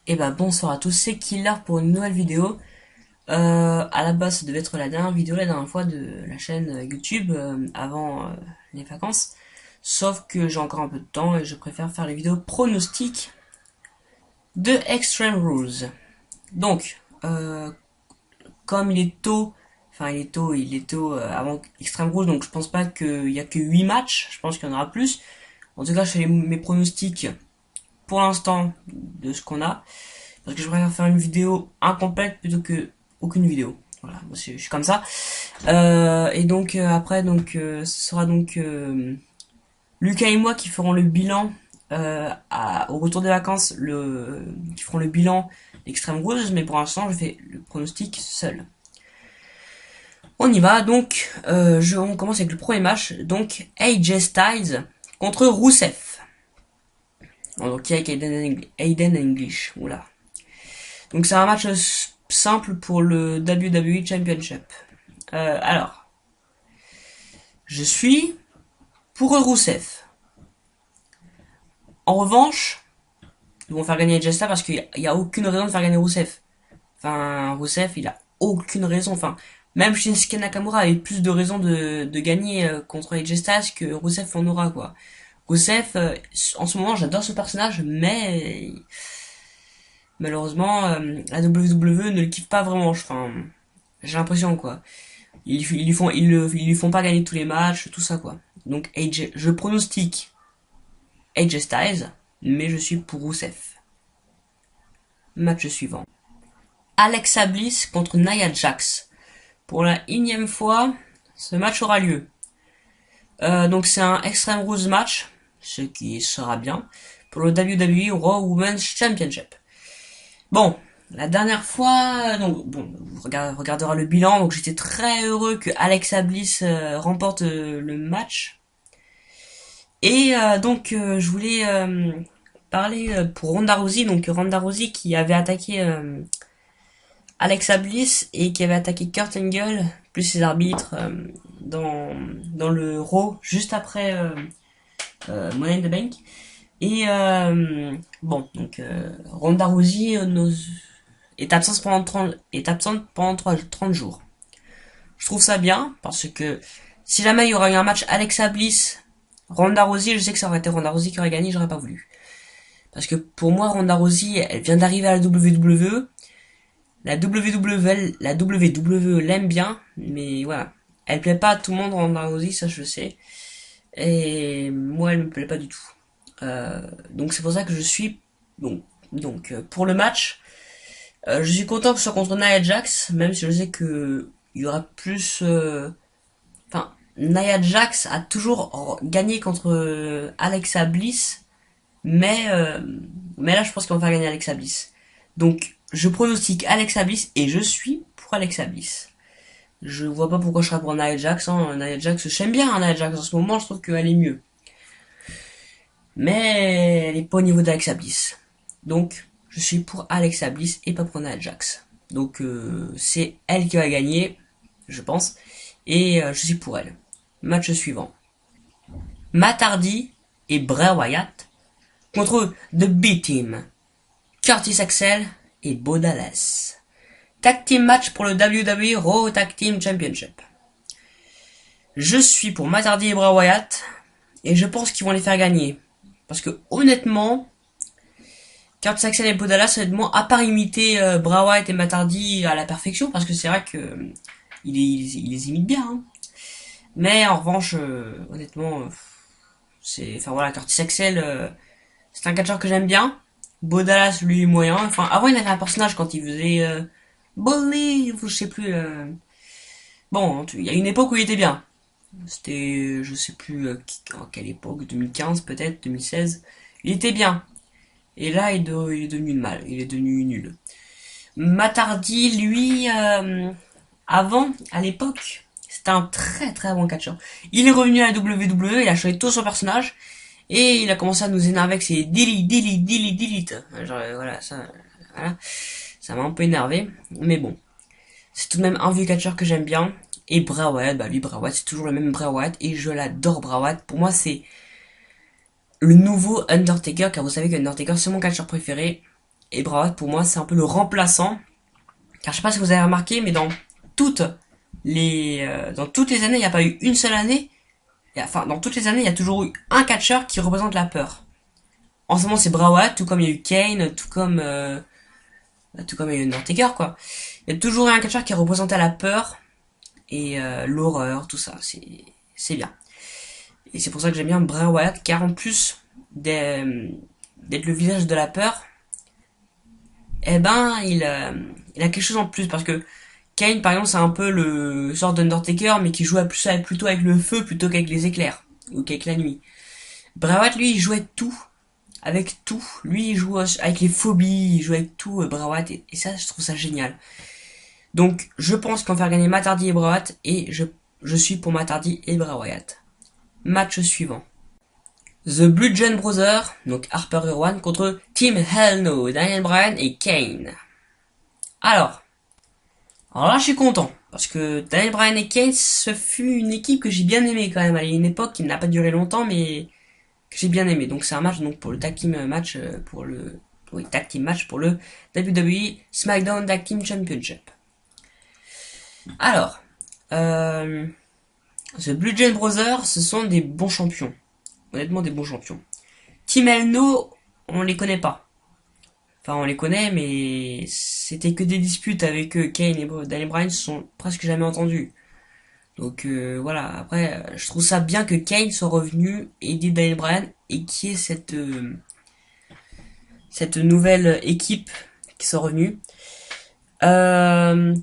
Et bah bonsoir à tous, c'est Killer pour une nouvelle vidéo. À la base, ça devait être la dernière vidéo la dernière fois de la chaîne YouTube avant les vacances. Sauf que j'ai encore un peu de temps et je préfère faire les vidéos pronostiques de Extreme Rules. Donc, comme il est tôt, il est tôt avant Extreme Rules, donc je pense pas qu'il y a que 8 matchs, je pense qu'il y en aura plus. En tout cas, je fais mes pronostics pour l'instant de ce qu'on a. Parce que je préfère faire une vidéo incomplète plutôt que aucune vidéo. Voilà, moi je suis comme ça. Et donc après, ce sera donc Lucas et moi qui ferons le bilan au retour des vacances, qui feront le bilan d'Extreme Rules, mais pour l'instant je fais le pronostic seul. On y va, donc on commence avec le premier match, donc AJ Styles contre Rusev. Donc avec Aiden English, oula. Donc c'est un match simple pour le WWE Championship. Alors, je suis pour Rusev. En revanche, ils vont faire gagner Jesta parce qu'il n'y a aucune raison de faire gagner Rusev. Enfin, Rusev, il a aucune raison. Enfin, même Shinsuke Nakamura avait plus de raisons de gagner contre AJ Styles que Rusev en aura, quoi. Rusev, en ce moment, j'adore ce personnage, mais malheureusement, la WWE ne le kiffe pas vraiment. Enfin, j'ai l'impression, quoi. Ils lui font pas gagner tous les matchs, tout ça, quoi. Donc, je pronostique AJ Styles, mais je suis pour Rusev. Match suivant. Alexa Bliss contre Nia Jax. Pour la énième fois, ce match aura lieu. Donc c'est un Extreme Rules match, ce qui sera bien, pour le WWE Raw Women's Championship. Bon, la dernière fois, donc bon, vous regardera le bilan, donc j'étais très heureux que Alexa Bliss remporte le match. Et je voulais parler pour Ronda Rousey, donc Ronda Rousey qui avait attaqué Alexa Bliss et qui avait attaqué Kurt Angle, plus ses arbitres, dans le Raw, juste après Money in the Bank. Et Ronda Rousey est absente pendant 30 jours. Je trouve ça bien, parce que si jamais il y aurait eu un match Alexa Bliss, Ronda Rousey, je sais que ça aurait été Ronda Rousey qui aurait gagné, j'aurais pas voulu. Parce que pour moi, Ronda Rousey, elle vient d'arriver à la WWE. La WWE l'aime bien, mais voilà. Elle plaît pas à tout le monde, Ronda Rousey, ça je le sais. Et moi, elle me plaît pas du tout. Donc c'est pour ça que je suis pour le match. Je suis content que ce soit contre Nia Jax, même si je sais que il y aura plus. Enfin, Nia Jax a toujours gagné contre Alexa Bliss, mais là je pense qu'on va faire gagner Alexa Bliss. Donc je pronostique Alexa Bliss et je suis pour Alexa Bliss. Je vois pas pourquoi je serais pour Nia Jax. Nia Jax, j'aime bien Nia Jax en ce moment, je trouve qu'elle est mieux. Mais elle est pas au niveau d'Alexa Bliss. Donc je suis pour Alexa Bliss et pas pour Nia Jax. Donc c'est elle qui va gagner, je pense. Et je suis pour elle. Match suivant. Matt Hardy et Bray Wyatt contre The B-Team. Curtis Axel et Bo Dallas. Tag Team match pour le WWE Raw Tag Team Championship. Je suis pour Matt Hardy et Bray Wyatt et je pense qu'ils vont les faire gagner. Parce que honnêtement, Curtis Axel et Bo Dallas, honnêtement, à part imiter Bray Wyatt et Matt Hardy à la perfection, parce que c'est vrai que il les imite bien. Hein. Mais en revanche, honnêtement, enfin voilà, Curtis Axel, c'est un catcheur que j'aime bien. Bo Dallas, lui, moyen. Enfin, avant, il avait un personnage quand il faisait Believe, je sais plus. Bon, il y a une époque où il était bien. C'était, je sais plus en quelle époque, 2015 peut-être, 2016. Il était bien. Et là, il est devenu mal. Il est devenu nul. Matardi, lui, avant, à l'époque, c'était un très très bon catcheur. Il est revenu à la WWE, il a changé tout son personnage. Et il a commencé à nous énerver avec ses delete. Genre, voilà, voilà. Ça m'a un peu énervé. Mais bon. C'est tout de même un vieux catcheur que j'aime bien. Et Bray Wyatt, bah lui, Bray Wyatt, c'est toujours le même Bray Wyatt. Et je l'adore, Bray Wyatt. Pour moi, c'est le nouveau Undertaker, car vous savez que Undertaker, c'est mon catcheur préféré. Et Bray Wyatt, pour moi, c'est un peu le remplaçant. Car je sais pas si vous avez remarqué, mais toutes dans toutes les années, il n'y a pas eu une seule année. Enfin, dans toutes les années, il y a toujours eu un catcheur qui représente la peur. En ce moment, c'est Bray Wyatt, tout comme il y a eu Kane, tout comme il y a eu Undertaker, quoi. Il y a toujours eu un catcheur qui représentait la peur et l'horreur, tout ça. C'est bien. Et c'est pour ça que j'aime bien Bray Wyatt, car en plus d'être le visage de la peur, eh ben, il a quelque chose en plus, parce que Kane, par exemple, c'est un peu le sort d'Undertaker, mais qui jouait plutôt avec le feu plutôt qu'avec les éclairs, ou qu'avec la nuit. Bray Wyatt, lui, il jouait tout, avec tout. Lui, il joue avec les phobies, il joue avec tout, Bray Wyatt, et ça, je trouve ça génial. Donc, je pense qu'on va faire gagner Matt Hardy et Bray Wyatt, et je suis pour Matt Hardy et Bray Wyatt. Match suivant. The Bludgeon Brothers, donc Harper et Rowan, contre Team Hell No, Daniel Bryan et Kane. Alors là, je suis content, parce que Daniel Bryan et Kane, ce fut une équipe que j'ai bien aimée quand même, à une époque qui n'a pas duré longtemps, mais que j'ai bien aimé. Donc c'est un match donc pour le tag team match tag team match pour le WWE SmackDown Tag Team Championship. Alors, The Bludgeon Brothers, ce sont des bons champions, honnêtement des bons champions. Team El No, on les connaît pas. Enfin, on les connaît, mais c'était que des disputes avec eux. Kane et Daniel Bryan se sont presque jamais entendus. Donc voilà, après, je trouve ça bien que Kane soit revenu aider Daniel Bryan et qu'il y ait cette nouvelle équipe qui soit revenue. Euh,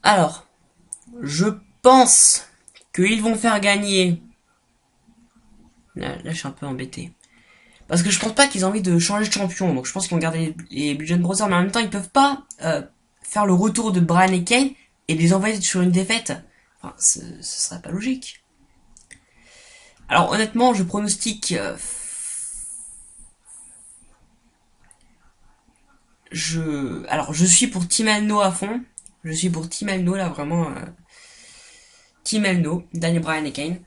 alors, je pense qu'ils vont faire gagner... Là, je suis un peu embêté. Parce que je pense pas qu'ils aient envie de changer de champion. Donc je pense qu'ils vont garder les Bludgeon Brothers. Mais en même temps, ils peuvent pas faire le retour de Bryan et Kane et les envoyer sur une défaite. Enfin, ce serait pas logique. Alors honnêtement, je pronostique... je suis pour Team Elno à fond. Je suis pour Team Elno là, vraiment. Team Elno, Daniel Bryan et Kane.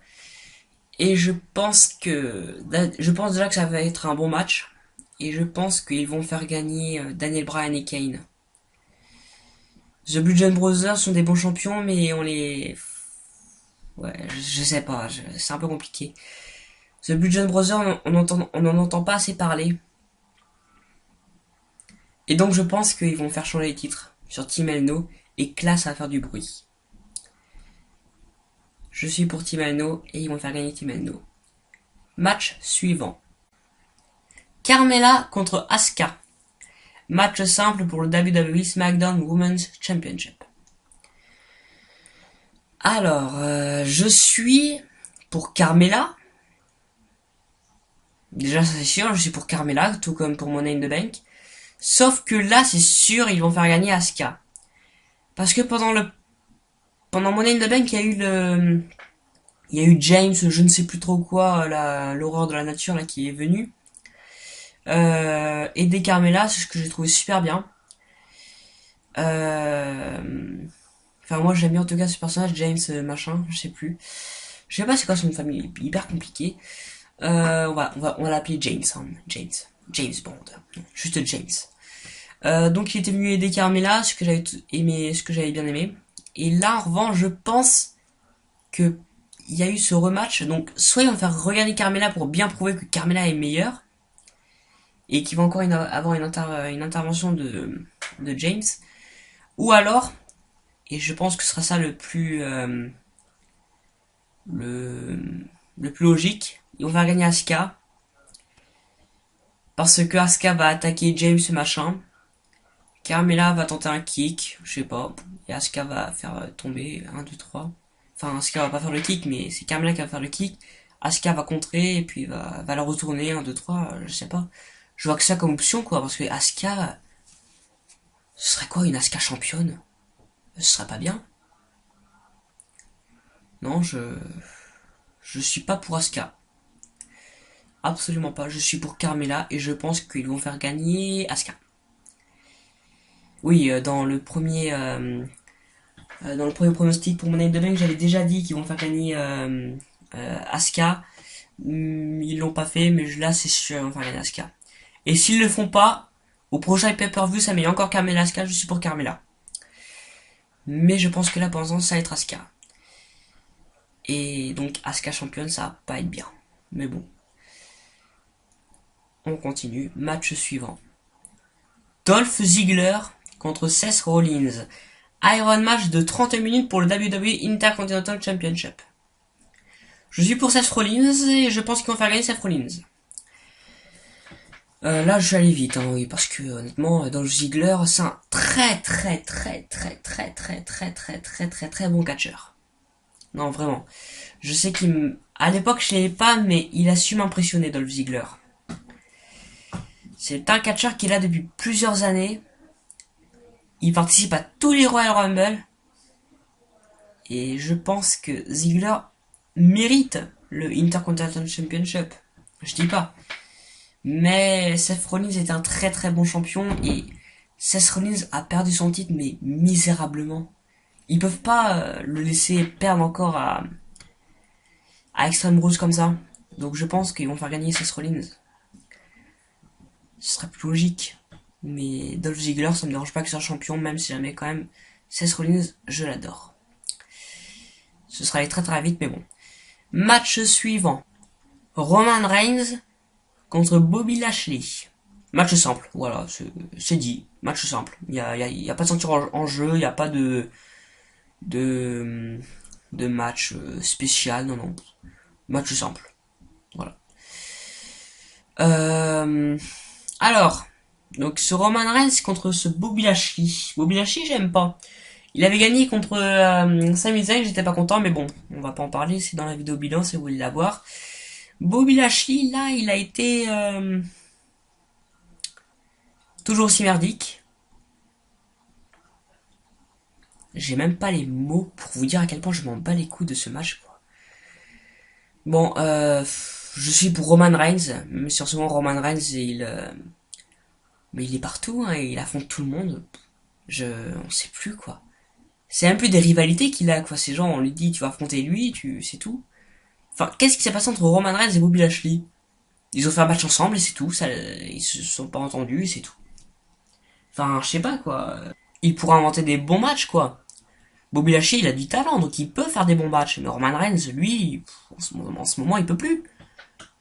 Et je pense déjà que ça va être un bon match. Et je pense qu'ils vont faire gagner Daniel Bryan et Kane. The Bludgeon Brothers sont des bons champions, mais on les... Ouais, je sais pas, c'est un peu compliqué. The Bludgeon Brothers, on n'en entend pas assez parler. Et donc je pense qu'ils vont faire changer les titres sur Team Elno, et que là ça va faire du bruit. Je suis pour Team Elno, et ils vont faire gagner Team Elno. Match suivant. Carmella contre Asuka. Match simple pour le WWE SmackDown Women's Championship. Alors, je suis pour Carmella. Déjà, ça c'est sûr, je suis pour Carmella, tout comme pour Money in the Bank. Sauf que là, c'est sûr, ils vont faire gagner Asuka. Parce que pendant Money in the Bank, il y a eu James, je ne sais plus trop quoi, l'horreur de la nature, là, qui est venu. Aider Carmella, c'est ce que j'ai trouvé super bien. Enfin, moi, j'aime bien en tout cas ce personnage, James, machin, je sais plus. Je sais pas c'est quoi son famille, hyper compliqué. On va l'appeler James, hein. James Bond. Juste James. Donc il était venu aider Carmella, ce que j'avais bien aimé. Et là, en revanche, je pense que il y a eu ce rematch. Donc, soit ils vont faire regarder Carmella pour bien prouver que Carmella est meilleure, et qu'il va encore avoir une intervention de James. Ou alors, et je pense que ce sera ça le plus logique, ils vont faire gagner Asuka. Parce que Asuka va attaquer James machin. Carmella va tenter un kick, je sais pas. Et Asuka va faire tomber 1, 2, 3. Enfin, Asuka va pas faire le kick, mais c'est Carmella qui va faire le kick. Asuka va contrer, et puis va la retourner, 1, 2, 3, je sais pas. Je vois que ça comme option, quoi, parce que Asuka... Ce serait quoi une Asuka championne? Ce serait pas bien? Non, je suis pas pour Asuka. Absolument pas. Je suis pour Carmella et je pense qu'ils vont faire gagner Asuka. Oui, dans le premier pronostic pour Money in the Bank, j'avais déjà dit qu'ils vont faire gagner Asuka. Ils l'ont pas fait, mais là c'est sûr, ils vont faire gagner Asuka. Et s'ils le font pas, Au prochain pay-per-view, ça met encore Carmella Asuka, je suis pour Carmella. Mais je pense que là, pour l'instant, ça va être Asuka. Et donc, Asuka championne, ça va pas être bien. Mais bon. On continue. Match suivant. Dolph Ziggler contre Seth Rollins. Iron Match de 30 minutes pour le WWE Intercontinental Championship. Je suis pour Seth Rollins et je pense qu'ils vont faire gagner Seth Rollins. Là, je vais aller vite, hein, oui, parce que honnêtement, Dolph Ziggler, c'est un très bon catcheur. Non, vraiment. Je sais à l'époque, je l'avais pas, mais il a su m'impressionner, Dolph Ziggler. C'est un catcheur qui est là depuis plusieurs années. Il participe à tous les Royal Rumble. Et je pense que Ziggler mérite le Intercontinental Championship. Je dis pas. Mais Seth Rollins est un très bon champion et Seth Rollins a perdu son titre mais misérablement. Ils peuvent pas le laisser perdre encore à Extreme Rules comme ça. Donc je pense qu'ils vont faire gagner Seth Rollins. Ce serait plus logique. Mais Dolph Ziggler, ça me dérange pas que ce soit champion, même si jamais quand même Seth Rollins, je l'adore. Ce sera allé très vite, mais bon. Match suivant. Roman Reigns contre Bobby Lashley. Match simple, voilà, c'est dit. Match simple. Il y a pas de ceinture en jeu, il n'y a pas de match spécial, non. Match simple. Voilà. Alors, donc ce Roman Reigns contre ce Bobby Lashley. Bobby Lashley, j'aime pas. Il avait gagné contre Sami Zayn, j'étais pas content, mais bon, on va pas en parler, c'est dans la vidéo bilan si vous voulez la voir. Bobby Lashley, là, il a été toujours aussi merdique. J'ai même pas les mots pour vous dire à quel point je m'en bats les couilles de ce match, quoi. Bon, je suis pour Roman Reigns, mais sur ce moment, Roman Reigns, mais il est partout, hein, il affronte tout le monde. On sait plus, quoi. C'est un peu des rivalités qu'il a, quoi. Ces gens, on lui dit, tu vas affronter lui, c'est tout. Enfin, qu'est-ce qui s'est passé entre Roman Reigns et Bobby Lashley? Ils ont fait un match ensemble et c'est tout, ils se sont pas entendus et c'est tout. Enfin, je sais pas, quoi. Il pourra inventer des bons matchs, quoi. Bobby Lashley, il a du talent, donc il peut faire des bons matchs. Mais Roman Reigns, lui, en ce moment, il peut plus.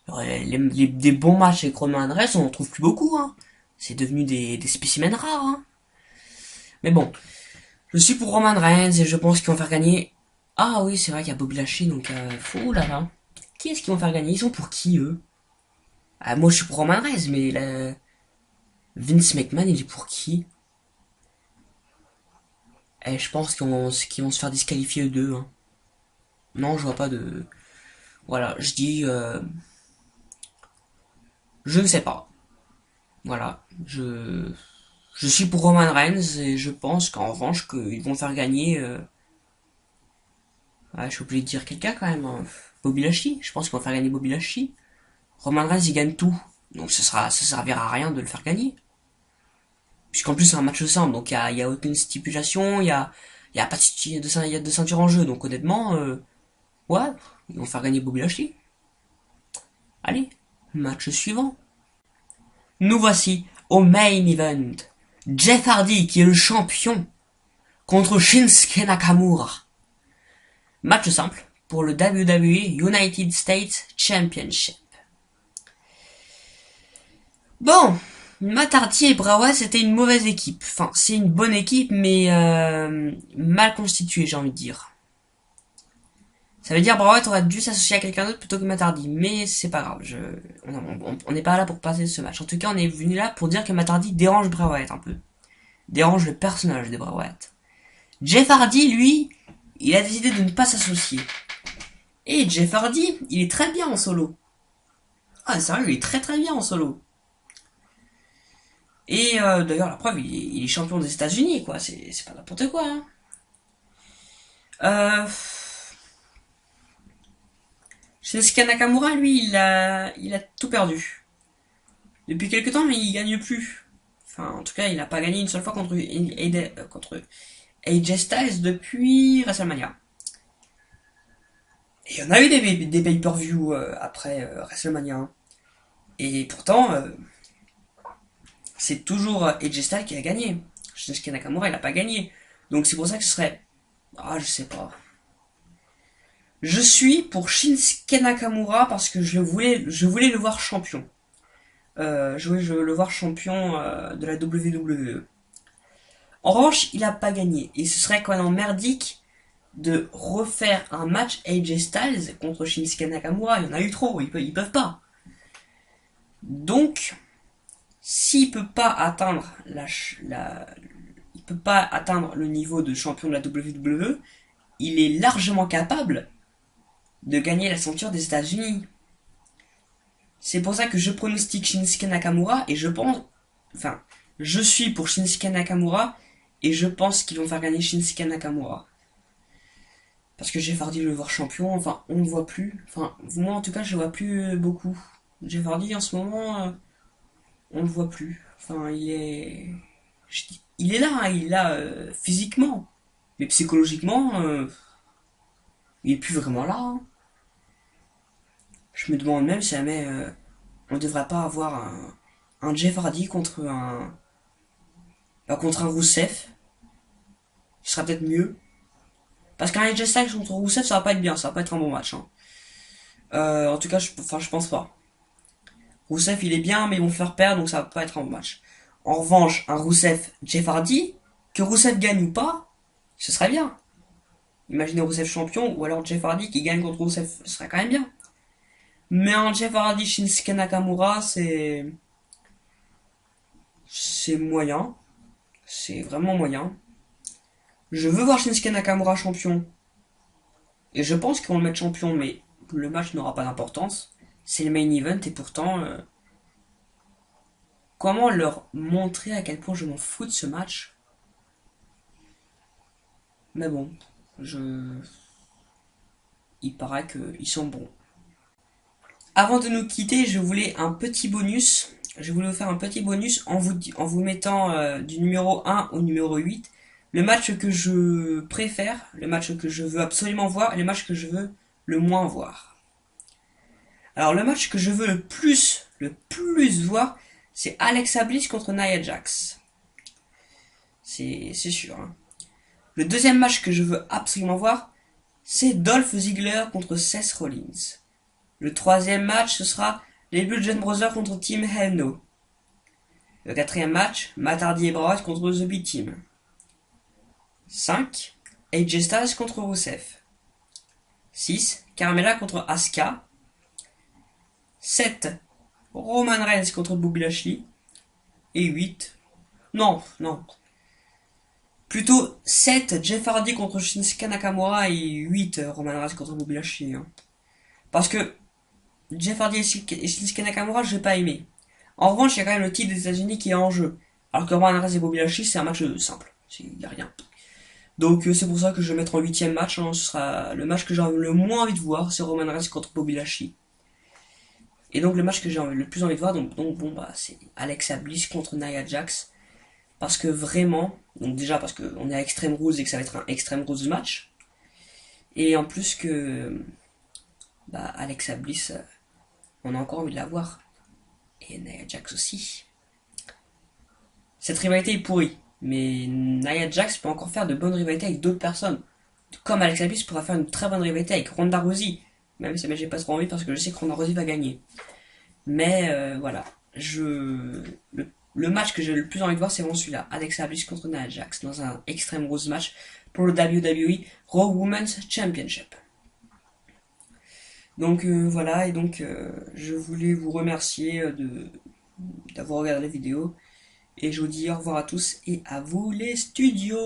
Des bons matchs avec Roman Reigns, on en trouve plus beaucoup, hein. C'est devenu des spécimens rares, hein. Mais bon, je suis pour Roman Reigns et je pense qu'ils vont faire gagner. Ah oui, c'est vrai qu'il y a Bobby Lashley, donc oh là là. Qui est-ce qu'ils vont faire gagner? Ils sont pour qui, eux? Ah, moi je suis pour Roman Reigns, mais Vince McMahon, il est pour qui? Je pense qu'ils vont se faire disqualifier eux deux, hein. Non, je vois pas de... Voilà, je dis... Je ne sais pas. Voilà, je suis pour Roman Reigns et je pense qu'en revanche qu'ils vont faire gagner... je suis obligé de dire quelqu'un quand même, hein. Bobby Lashley, je pense qu'ils vont faire gagner Bobby Lashley. Roman Reigns, il gagne tout. Donc ça servira à rien de le faire gagner. Puisqu'en plus c'est un match simple, donc il y a aucune stipulation, il y a pas de ceinture en jeu, donc honnêtement, ouais, ils vont faire gagner Bobby Lashley. Allez, match suivant. Nous voici au main event. Jeff Hardy, qui est le champion, contre Shinsuke Nakamura. Match simple pour le WWE United States Championship. Bon, Matt Hardy et Bray Wyatt, c'était une mauvaise équipe. Enfin, c'est une bonne équipe, mais mal constituée, j'ai envie de dire. Ça veut dire Bray Wyatt aurait dû s'associer à quelqu'un d'autre plutôt que Matt Hardy, mais c'est pas grave. On n'est pas là pour passer ce match. En tout cas, on est venu là pour dire que Matt Hardy dérange Bray Wyatt un peu. Dérange le personnage de Bray Wyatt. Jeff Hardy, lui, il a décidé de ne pas s'associer. Et Jeff Hardy, il est très bien en solo. Ah, sérieux, il est très bien en solo. Et d'ailleurs, la preuve, il est champion des États-Unis, quoi. C'est pas n'importe quoi, hein. Shinsuke Nakamura, lui, il a tout perdu. Depuis quelque temps, mais il gagne plus. Enfin, en tout cas, il a pas gagné une seule fois contre AJ Styles depuis WrestleMania. Et il y en a eu des pay-per-view après WrestleMania, hein. Et pourtant, c'est toujours AJ Styles qui a gagné. Shinsuke Nakamura, il a pas gagné. Donc c'est pour ça que ce serait... Ah, je sais pas. Je suis pour Shinsuke Nakamura parce que je voulais le voir champion. Je veux le voir champion de la WWE. En revanche, il a pas gagné. Et ce serait quand même merdique de refaire un match AJ Styles contre Shinsuke Nakamura. Il y en a eu trop, ils peuvent pas. Donc, s'il peut pas atteindre il peut pas atteindre le niveau de champion de la WWE, il est largement capable de gagner la ceinture des États-Unis. C'est pour ça que je pronostique Shinsuke Nakamura et je pense, enfin, je suis pour Shinsuke Nakamura et je pense qu'ils vont faire gagner Shinsuke Nakamura. Parce que Jeff Hardy le voir champion, enfin, on ne le voit plus. Enfin, moi en tout cas, je le vois plus beaucoup. Jeff Hardy en ce moment, on le voit plus. Enfin, il est là, hein, il est là physiquement, mais psychologiquement, il est plus vraiment là, hein. Je me demande même si jamais on devrait pas avoir un Jeff Hardy contre un Rousseff, ce serait peut-être mieux. Parce qu'un AJ Styles contre Rousseff, ça va pas être bien, ça va pas être un bon match, hein. En tout cas, je pense pas. Rousseff, il est bien, mais ils vont faire perdre, donc ça va pas être un bon match. En revanche, un Rousseff Jeff Hardy, que Rousseff gagne ou pas, ce serait bien. Imaginez Rousseff champion, ou alors Jeff Hardy qui gagne contre Rousseff, ce serait quand même bien. Mais un Jeff Hardy Shinsuke Nakamura, c'est moyen. C'est vraiment moyen. Je veux voir Shinsuke Nakamura champion. Et je pense qu'ils vont le mettre champion, mais le match n'aura pas d'importance. C'est le main event et pourtant, comment leur montrer à quel point je m'en fous de ce match? Mais bon, il paraît qu'ils sont bons. Avant de nous quitter, je voulais un petit bonus. Je voulais vous faire un petit bonus en vous mettant du numéro 1 au numéro 8. Le match que je préfère, le match que je veux absolument voir et le match que je veux le moins voir. Alors le match que je veux le plus voir, c'est Alexa Bliss contre Nia Jax. C'est sûr, hein. Le deuxième match que je veux absolument voir, c'est Dolph Ziggler contre Seth Rollins. Le troisième match, ce sera les Bludgeon Brothers contre Team Hell No. Le quatrième match, Matt Hardy et Bray contre The B-Team. 5. AJ Styles contre Rusev. 6. Carmella contre Asuka. 7. Roman Reigns contre Bobby Lashley. Et 8. Non. Plutôt 7. Jeff Hardy contre Shinsuke Nakamura et 8. Roman Reigns contre Bobby Lashley, hein. Parce que Jeff Hardy et Shinsuke Nakamura, je n'ai pas aimé. En revanche, il y a quand même le titre des États-Unis qui est en jeu. Alors que Roman Reigns et Bobby Lashley, c'est un match simple. Il n'y a rien. Donc c'est pour ça que je vais mettre en 8ème match, hein. Ce sera le match que j'ai le moins envie de voir, c'est Roman Reigns contre Bobby Lashley. Et donc le match que j'ai le plus envie de voir, donc bon bah c'est Alexa Bliss contre Nia Jax. Parce que vraiment, donc déjà parce qu'on est à Extreme Rules et que ça va être un Extreme Rules match. Et en plus que bah Alexa Bliss, on a encore envie de la voir. Et Nia Jax aussi. Cette rivalité est pourrie. Mais Nia Jax peut encore faire de bonnes rivalités avec d'autres personnes. Comme Alexa Bliss pourra faire une très bonne rivalité avec Ronda Rousey. Même si j'ai pas trop envie parce que je sais que Ronda Rousey va gagner. Mais voilà. Le match que j'ai le plus envie de voir, c'est vraiment celui-là. Alexa Bliss contre Nia Jax dans un Extreme Rules match pour le WWE Raw Women's Championship. Donc voilà, et donc je voulais vous remercier d'avoir regardé la vidéo. Et je vous dis au revoir à tous et à vous les studios.